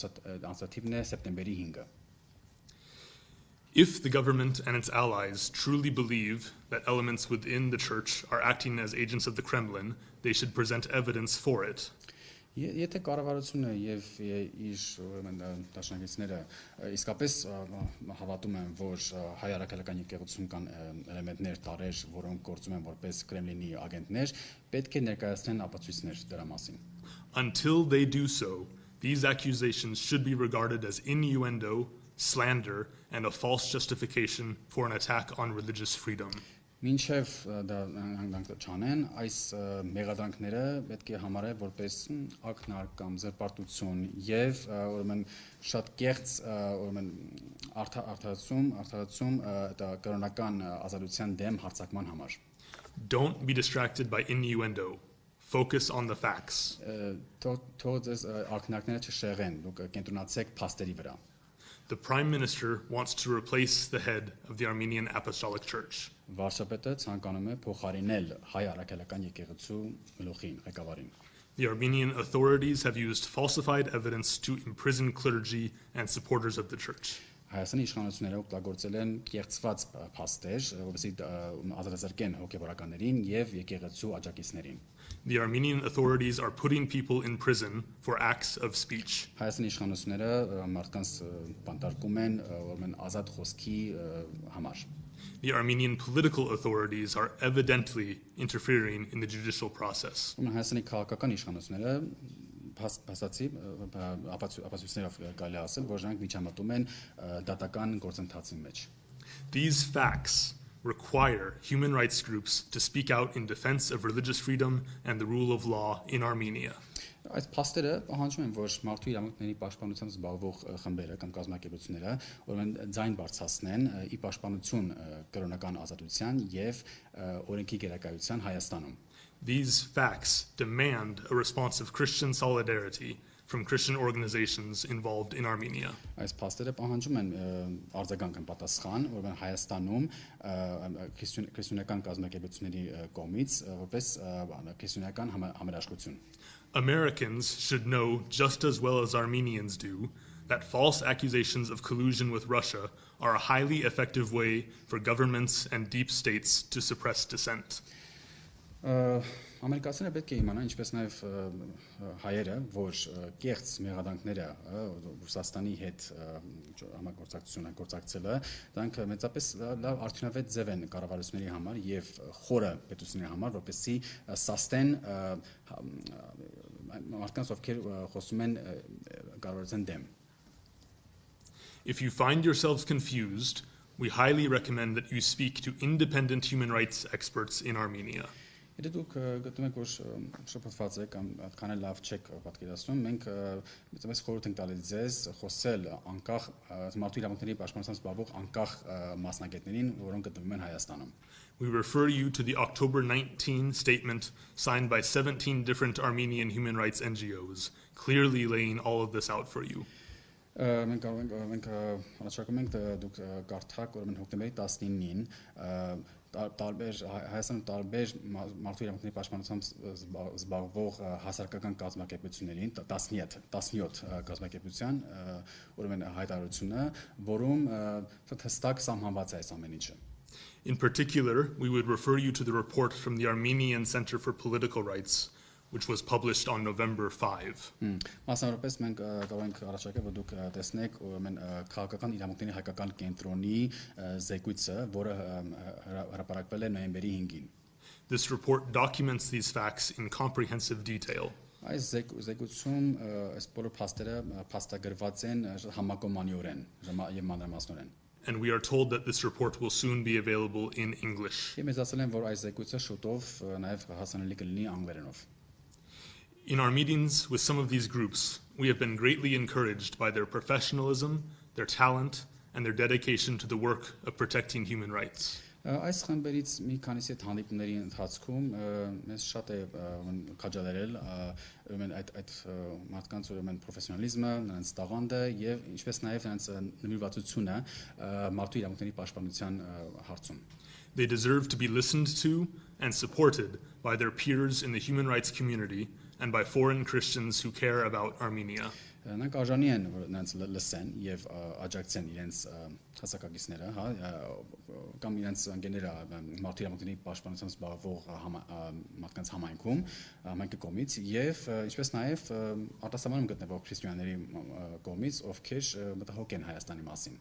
ամսաթիվն է սեպտեմբերի 5-ը։ If the government and its allies truly believe that elements within the church are acting as agents of the Kremlin, they should present evidence for it. Եթե կառավարությունը եւ իր դաշնակիցները իսկապես հավատում են, որ հայ առաքելական եկեղեցում կան էլեմենտներ, տարրեր, որոնք գործում են որպես Կրեմլինի ագենտներ, պետք է ներկայացնեն ապացույցներ դրա մասին։ Until they do so, these accusations should be regarded as innuendo, slander, and a false justification for an attack on religious freedom. Մինչև դա չանեն, այս մեղադրանքները պետք է համարել որպես ակնարկ կամ զրպարտություն եւ ուրեմն շատ կեղծ ուրեմն արդարացում դա կրոնական ազատության դեմ հարձակման համար։ Don't be distracted by innuendo. Focus on the facts. Թող ակնարկները չշեղեն, դուք կենտրոնացեք փաստերի վրա։ The Prime Minister wants to replace the head of the Armenian Apostolic Church. Վարշապետը ցանկանում է փոխարինել հայ առաքելական եկեղեցու գլուխին, ղեկավարին։ The Armenian authorities have used falsified evidence to imprison clergy and supporters of the church. Հայաստանի իշխանությունները օգտագործել են կեղծված փաստեր, որովհետեւ ազատազրկեն հոգեվորականներին եւ եկեղեցու աջակիցներին։ The Armenian authorities are putting people in prison for acts of speech. Հայաստանի իշխանությունները մարդկանց բանտարկում են ուրեմն ազատ խոսքի համար։ The Armenian political authorities are evidently interfering in the judicial process. Հայաստանի քաղաքական իշխանությունները փաստացի ապացույցներով կարելի ասել, որ նրանք միջամտում են դատական գործընթացի մեջ։ These facts require human rights groups to speak out in defense of religious freedom and the rule of law in Armenia. Այս փաստերը պահանջում են, որ մարդու իրավունքների պաշտպանությամբ զբաղվող խմբերը կամ կազմակերպությունները ուրեմն ձայն բարձրացնեն ի պաշտպանություն կրոնական ազատության եւ օրենքի գերակայության Հայաստանում։ These facts demand a response of Christian solidarity from Christian organizations involved in Armenia. Այս փաստերը պահանջում են արձագանք պատասխան, ուրեմն Հայաստանում քրիստոնեական կազմակերպությունների կողմից որպես քրիստոնեական համերաշխություն։ Americans should know just as well as Armenians do that false accusations of collusion with Russia are a highly effective way for governments and deep states to suppress dissent. Ամերիկացիները պետք է իմանան, ինչպես նաև հայերը, որ կեղծ մեղադրանքները Ռուսաստանի հետ համագործակցությունը գործակցելը, դրանք մեծապես լավ արդյունավետ ձև են կառավարությունների համար եւ խորը պետությունների համար, որպեսզի սաստեն մարդկանց, ովքեր խոսում են կառավարության դեմ։ If you find yourselves confused, we highly recommend that you speak to independent human rights experts in Armenia. Եթե դուք գտնում եք, որ շփոթված եք կամ այդքան լավ չեք պատկերացնում, մենք մեծապես խորհուրդ ենք տալիս ձեզ խոսել անկախ մարդու իրավունքների պաշտպանությամբ զբաղվող անկախ մասնագետներին, որոնք գտնվում են Հայաստանում։ We refer you to the October 19 statement signed by 17 different Armenian human rights NGOs, clearly laying all of this out for you. Մենք առաջարկում ենք դուք կարդաք ուրեմն հոկտեմբերի 19-ին տարբեր Հայաստանում տարբեր մարդու իրավունքների պաշտպանությամբ զբաղվող հասարակական կազմակերպություններին 17 կազմակերպության ուրեմն հայտարարությունը, որում հստակ սահմանված է այս ամեն ինչը։ In particular, we would refer you to the report from the Armenian Center for Political Rights, which was published on November 5. Մասնավորապես մենք կարող ենք առաջարկել, որ դուք տեսնեք ուրեմն քաղաքական իրավունքների հայկական կենտրոնի զեկույցը, որը հրապարակվել է նոյեմբերի 5-ին։ This report documents these facts in comprehensive detail. Այս զեկույցում այս բոլոր փաստերը փաստագրված են համակոմանիորեն եւ մանրամասնորեն։ And we are told that this report will soon be available in English. Եմ ասել են, որ այս զեկույցը շուտով նաեւ հասանելի կլինի անգլերենով։ In our meetings with some of these groups, we have been greatly encouraged by their professionalism, their talent, and their dedication to the work of protecting human rights. Այս խմբերից մի քանիսի հետ հանդիպումների ընթացքում մեզ շատ է քաջալերել այդ մարդկանց ուրեմն պրոֆեսիոնալիզմը, նրանց տաղանդը եւ ինչպես նաեւ նրանց նվիրվածությունը մարդու իրավունքների պաշտպանության հարցում։ They deserve to be listened to and supported by their peers in the human rights community and by foreign Christians who care about Armenia. Նրանք արժանի են որ նրանց լսեն եւ աջակցեն իրենց հասակակիցները, հա, կամ իրենց ընկերները մարդու իրավունքների պաշտպանությամբ զբաղվող մարդկանց համայնքի կողմից եւ ինչպես նաեւ արտասահմանում գտնվող քրիստոնյաների կողմից, ովքեր մտահոգ են Հայաստանի մասին.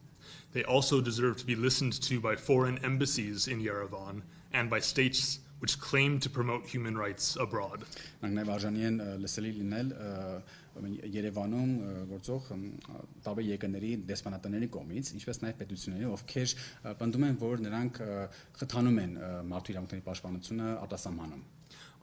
They also deserve to be listened to by foreign embassies in Yerevan and by states which claim to promote human rights abroad. Նրանք նաեւ արժանի են լսելի լինել Երևանում գործող տարբեր երկրների դեսպանատների կողմից, ինչպես նաև պետությունների, ովքեր պնդում են, որ նրանք խթանում են մարդու իրավունքների պաշտպանությունը արտասահմանում.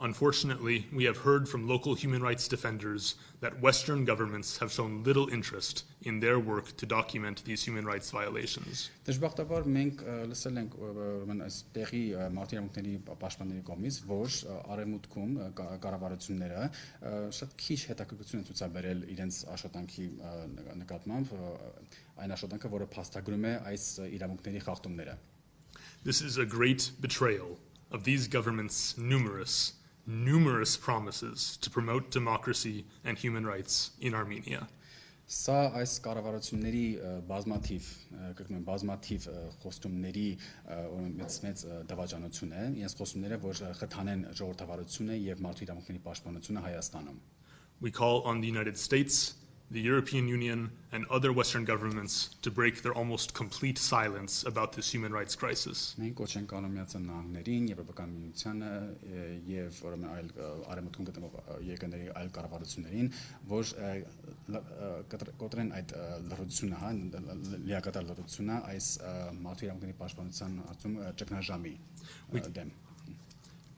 Unfortunately, we have heard from local human rights defenders that Western governments have shown little interest in their work to document these human rights violations. Դժբախտաբար մենք լսել ենք այս տեղի մարդու իրավունքների պաշտպանների կողմից, որ արևմուտքում կառավարությունները շատ քիչ հետաքրքրություն են ցուցաբերել իրենց աշխատանքի նկատմամբ, այն աշխատանքը, որը փաստագրում է այս իրավունքների խախտումները. This is a great betrayal of these governments' numerous promises to promote democracy and human rights in Armenia. Սա այս կառավարությունների բազմաթիվ խոստումների մեծ դավաճանություն է, իրենց խոստումները, որ խթանեն ժողովրդավարությունը եւ մարդու իրավունքների պաշտպանությունը Հայաստանում. We call on the United States, the European Union, and other Western governments to break their almost complete silence about this human rights crisis. Մենք կոչ ենք անում Միացյալ Նահանգներին, Եվրոպական միությանը եւ ուրեմն այլ արևմուտքում գտնվող երկրների այլ կառավարություններին, որ կոտրեն այդ լրացումը, հա, լիակատար լրացումը այս մարդու իրավունքների պաշտպանության հարցում ճգնաժամի դեմ.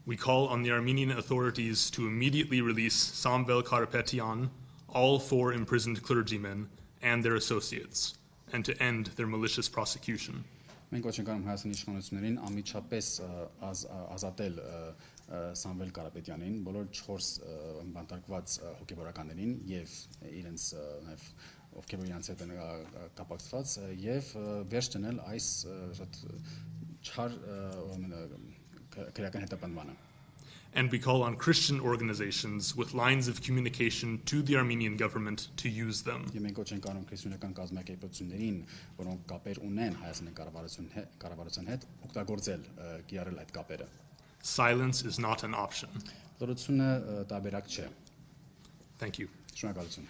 We call on the Armenian authorities to immediately release Samvel Karapetyan, all 4 imprisoned clergymen and their associates, and to end their malicious prosecution. Մենք կոչ ենք անում Հայաստանի իշխանություններին անմիջապես ազատել Սամվել Կարապետյանին, բոլոր 4 բանտարկված հոգեվորականներին եւ իրենց նաեւ ովքեր իրենց հետ են կապակցված եւ վերջ դնել այս շատ չար քրեական հետապնդմանը. And we call on Christian organizations with lines of communication to the Armenian government to use them. Մենք կոչ ենք անում քրիստոնեական կազմակերպություններին, որոնք կապեր ունեն Հայաստանի կառավարության հետ, օգտագործել կիրառել այդ կապերը. Silence is not an option. Լրությունը տարբերակ չէ. Thank you. Շնորհակալություն.